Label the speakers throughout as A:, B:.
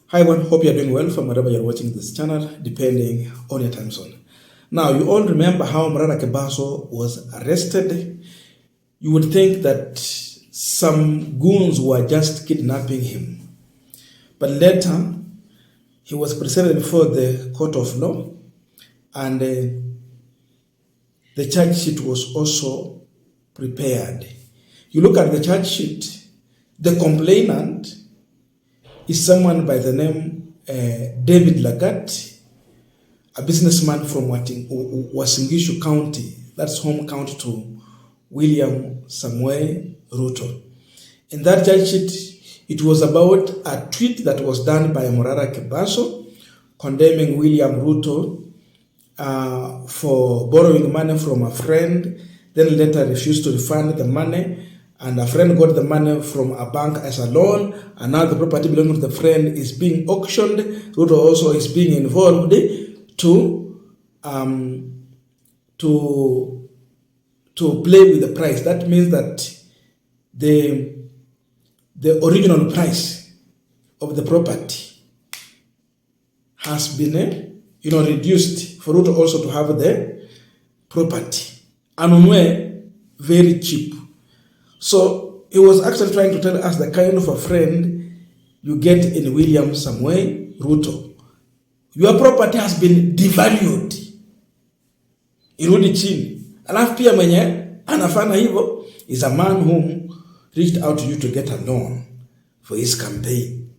A: Hi everyone, hope you're doing well from wherever you're watching this channel, depending on your time zone. Now, you all remember how Murara Kebaso was arrested. You would think that some goons were just kidnapping him. But later, he was presented before the court of law, and the charge sheet was also prepared. You look at the charge sheet, the complainant is someone by the name David Lagat, a businessman from Uasin Gishu County. That's home county to William Samuel Ruto. In that charge sheet, it was about a tweet that was done by Murara Kebaso condemning William Ruto for borrowing money from a friend, then later refused to refund the money, and a friend got the money from a bank as a loan, and now the property belonging to the friend is being auctioned. Ruto also is being involved to play with the price. That means that the original price of the property has been reduced for Ruto also to have the property, and very cheap. So he was actually trying to tell us the kind of a friend you get in William Samuel Ruto. Your property has been devalued. Irudi chini. Alafu pia mwenye anafanya hivyo is a man whom reached out to you to get a loan for his campaign.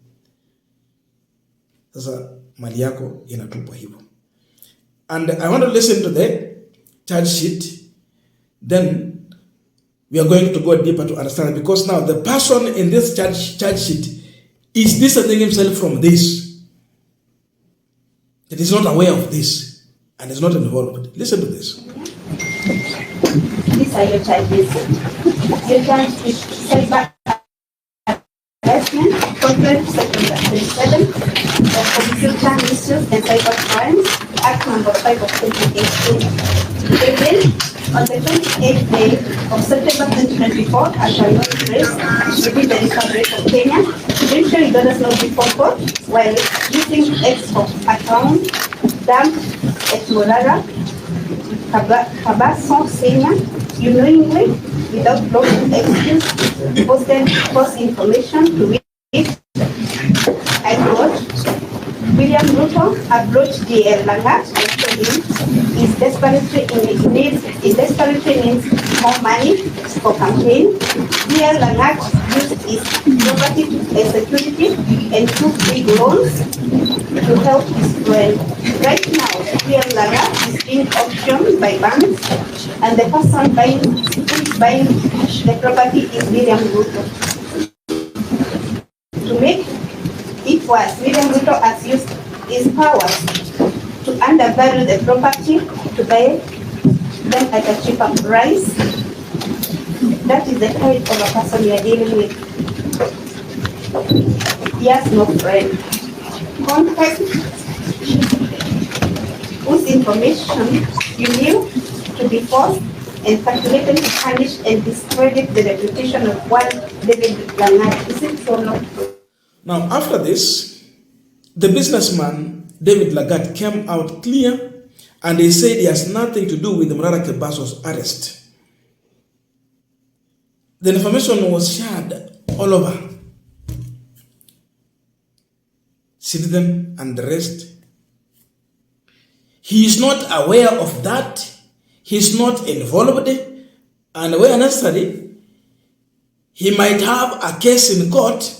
A: Sasa mali yako inatupwa hivyo. And I want to listen to the charge sheet. Then we are going to go deeper to understand it, because now the person in this charge sheet is distancing himself from this. That is not aware of this and is not involved. Listen to this.
B: These are your charges. Your charge is setback harassment, contrary to section 37 of Commission Term Issues and Cyber Crimes, Act number 5 of 2018. On the 28th day of September 2024, I shall not raise within the Republic of Kenya, $20 not before court, while using X of account dumped at Murara Kebaso Senior, you knowingly, without blocking excuse, posted false information to which I quote, William Ruto approached DL Lagat and told him he desperately needs more money for campaign. DL Lagat used his property as security and took big loans to help his friend. Right now, DL Lagat is being auctioned by banks, and the person who is buying the property is William Ruto. To make it worse, William Ruto has used his powers to undervalue the property to buy them at a cheaper price. That is the kind of a person we are dealing with. He has no friend. Contact whose information you knew to be false and calculated to punish and discredit the reputation of one David Lagat. Is it so long?
A: Now, after this, the businessman, David Lagat, came out clear, and he said he has nothing to do with Murara Kebaso's arrest. The information was shared all over. Citizen and the rest. He is not aware of that. He is not involved. And where necessary, he might have a case in court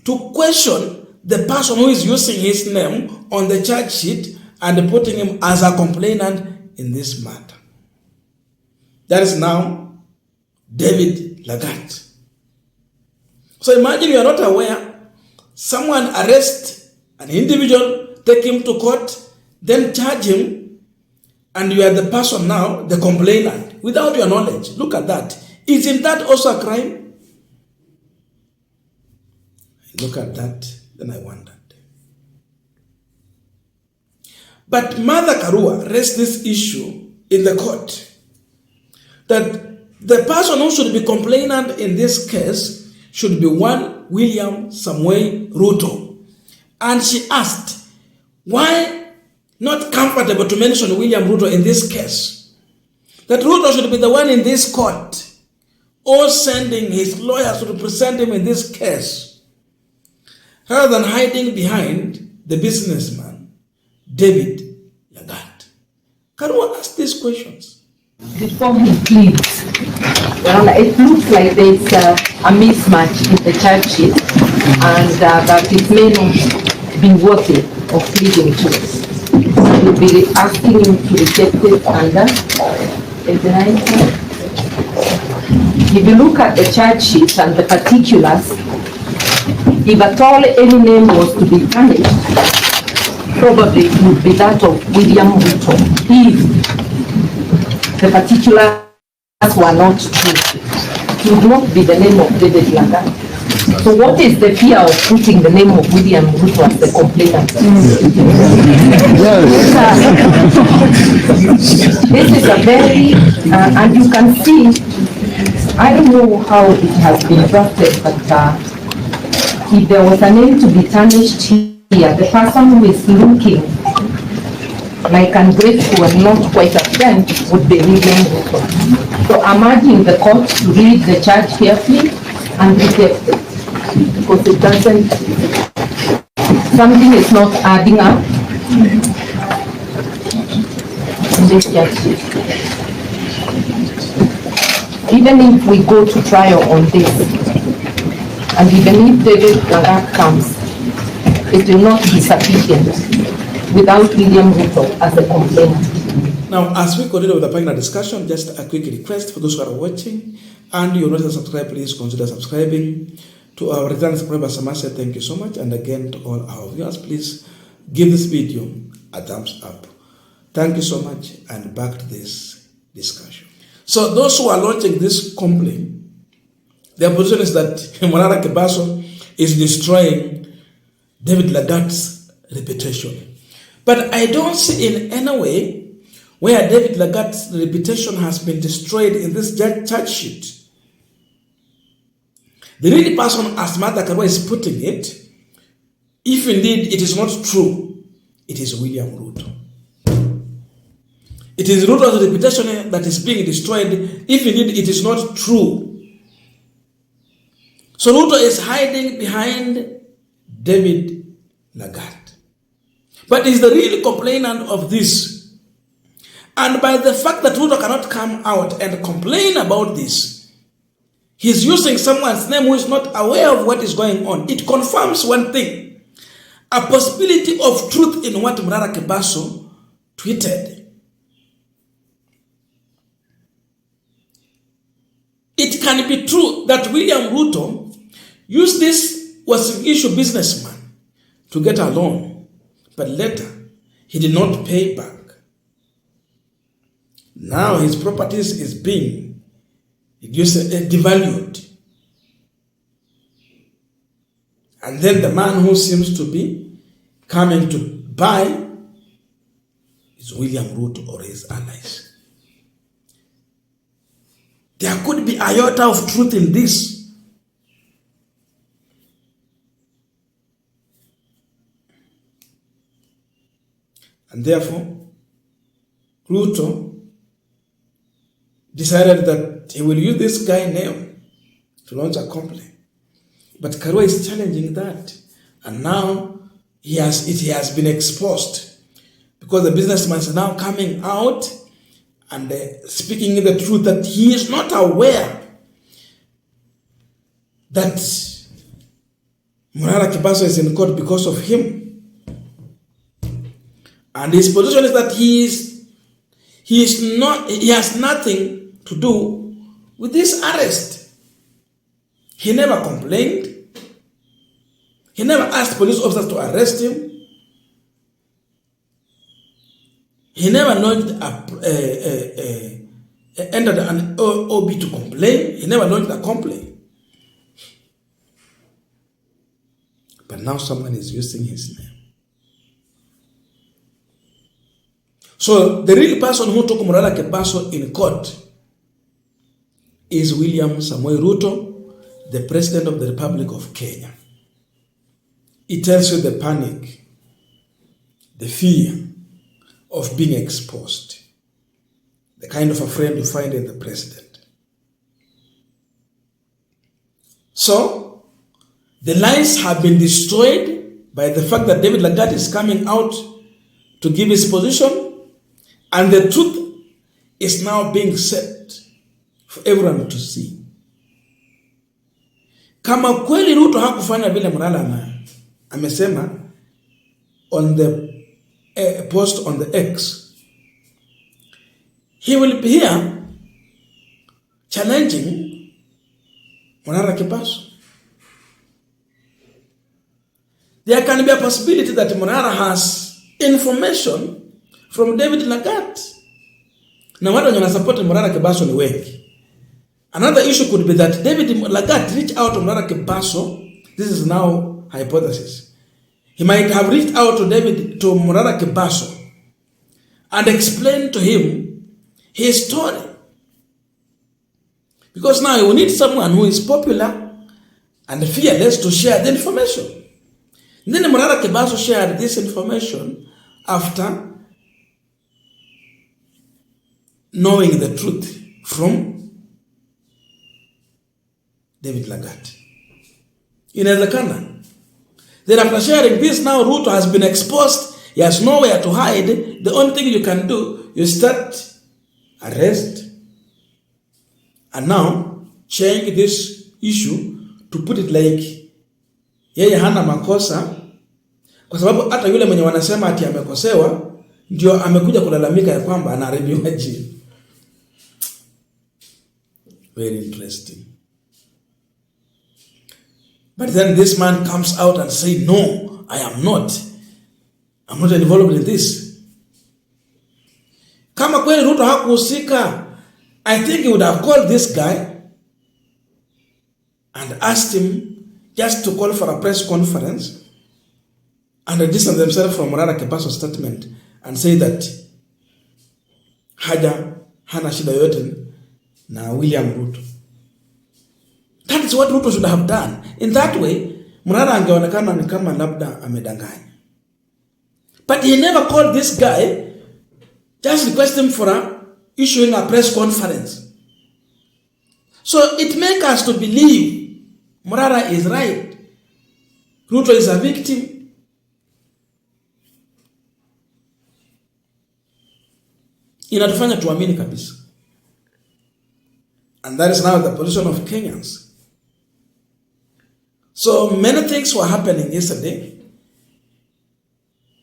A: to question the person who is using his name on the charge sheet and putting him as a complainant in this matter. That is now David Lagat. So imagine you are not aware, someone arrests an individual, take him to court, then charge him, and you are the person now, the complainant, without your knowledge. Look at that. Isn't that also a crime? Look at that, then I wondered. But Mother Karua raised this issue in the court, that the person who should be complainant in this case should be one William Samuel Ruto. And she asked, why not comfortable to mention William Ruto in this case? That Ruto should be the one in this court, or sending his lawyers to represent him in this case, rather than hiding behind the businessman, David Lagat. Can we ask these questions?
C: Before he pleads, it looks like there's a mismatch in the charge sheet, and that it may not be worthy of pleading to us. We'll be asking him to reject it under if you look at the charge sheet and the particulars, if at all any name was to be tarnished, probably it would be that of William Ruto, if the particulars were not true. It would not be the name of David Lagat. So what is the fear of putting the name of William Ruto as the complainant? This is a very, and you can see, I don't know how it has been drafted, but if there was a name to be tarnished here, the person who is looking like ungrateful and not quite a friend would be William Ruto. So I'm urging the court to read the charge carefully and reject it, because it doesn't, something is not adding up in this charge sheet. Even if we go to trial on this, and even if David Lagat comes, it will not be sufficient without William Ruto as a complainant.
A: Now, as we continue with the panel discussion, just a quick request for those who are watching, and you're not subscribed, please consider subscribing. To our returning subscribers, I must say thank you so much. And again, to all our viewers, please give this video a thumbs up. Thank you so much, and back to this discussion. So those who are launching this complaint, their position is that Morara Kebaso is destroying David Lagat's reputation. But I don't see in any way where David Lagat's reputation has been destroyed in this charge sheet. The real person, as Martha Karua is putting it, if indeed it is not true, it is William Ruto. It is Ruto's reputation that is being destroyed, if indeed it is not true. So Ruto is hiding behind David Lagat. But is the real complainant of this. And by the fact that Ruto cannot come out and complain about this, he's using someone's name who is not aware of what is going on. It confirms one thing, a possibility of truth in what Morara Kebaso tweeted. It can be true that William Ruto used this Uasin Gishu businessman to get a loan, but later he did not pay back. Now his properties is being devalued. And then the man who seems to be coming to buy is William Ruto or his allies. There could be a iota of truth in this. And therefore, Ruto decided that he will use this guy's name to launch a complaint. But Karua is challenging that. And now it has been exposed, because the businessman is now coming out and speaking the truth that he is not aware that Morara Kebaso is in court because of him. And his position is that he has nothing to do with this arrest. He never complained. He never asked police officers to arrest him. He never entered an OB to complain. He never launched a complaint. But now someone is using his name. So the real person who took Morara Kebaso in court is William Samoei Ruto, the President of the Republic of Kenya. it tells you the panic, the fear of being exposed, the kind of a friend you find in the president. So, the lies have been destroyed by the fact that David Lagat is coming out to give his position, and the truth is now being set for everyone to see. Kama kweli Ruto hakufanya vile Murala amesema on the post on the X, he will be here challenging Murara Kibaso. There can be a possibility that Murara has information from David Lagat. Na watu wenye support Murara Kibaso ni wengi. Another issue could be that David Lagat reached out to Murara Kibaso. This is now hypothesis. He might have reached out to Murara Kibaso and explained to him his story. Because now you need someone who is popular and fearless to share the information. And then Murara Kibaso shared this information after knowing the truth from David Lagat. Inawezekana. Then after sharing this, now Ruto has been exposed. He has nowhere to hide. The only thing you can do, you start arrest and now change this issue to put it like yeye hana makosa, kwa sababu hata yule mwenye wanasema ati amekosewa ndio amekuja kulalamika ya kwamba anaharibiwa jina. Very interesting. But then this man comes out and say, no, I'm not involved in this. Kama kweli Ruto hakuhusika, I think he would have called this guy and asked him just to call for a press conference and distance themselves from Murara Kibaso's statement and say that hana shida yote na William Ruto. That is what Ruto should have done. In that way, Murara angeonekana ni kama labda amedanganya. But he never called this guy, just request him for issuing a press conference. So it makes us to believe Murara is right. Ruto is a victim. Inatufanya tuamini kabisa. And that is now the position of Kenyans. So many things were happening yesterday,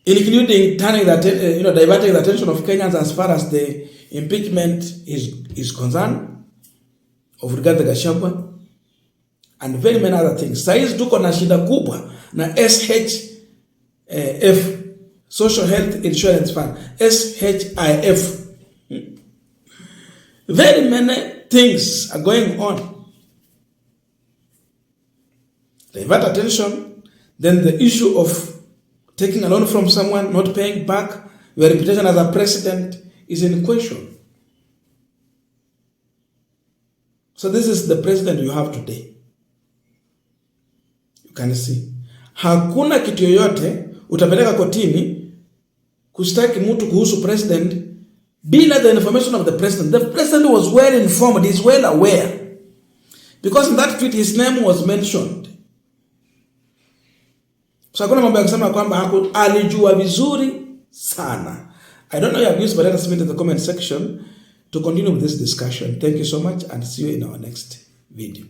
A: including diverting the attention of Kenyans as far as the impeachment is concerned of Rigathi Gachagua and very many other things. Saizi tuko na shida kubwa na SHF, Social Health Insurance Fund, SHIF. Very many things are going on. Divert attention, then the issue of taking a loan from someone, not paying back, your reputation as a president is in question. So this is the president you have today. You can see. Hakuna kitu yoyote utapeleka kotini kustaki mtu kuhusu president bila the information of the president. The president was well informed, he's well aware. Because in that tweet his name was mentioned. So hakuna mambo ya kusema kwamba alijua vizuri sana. I don't know your views, but let us submit in the comment section to continue with this discussion. Thank you so much and see you in our next video.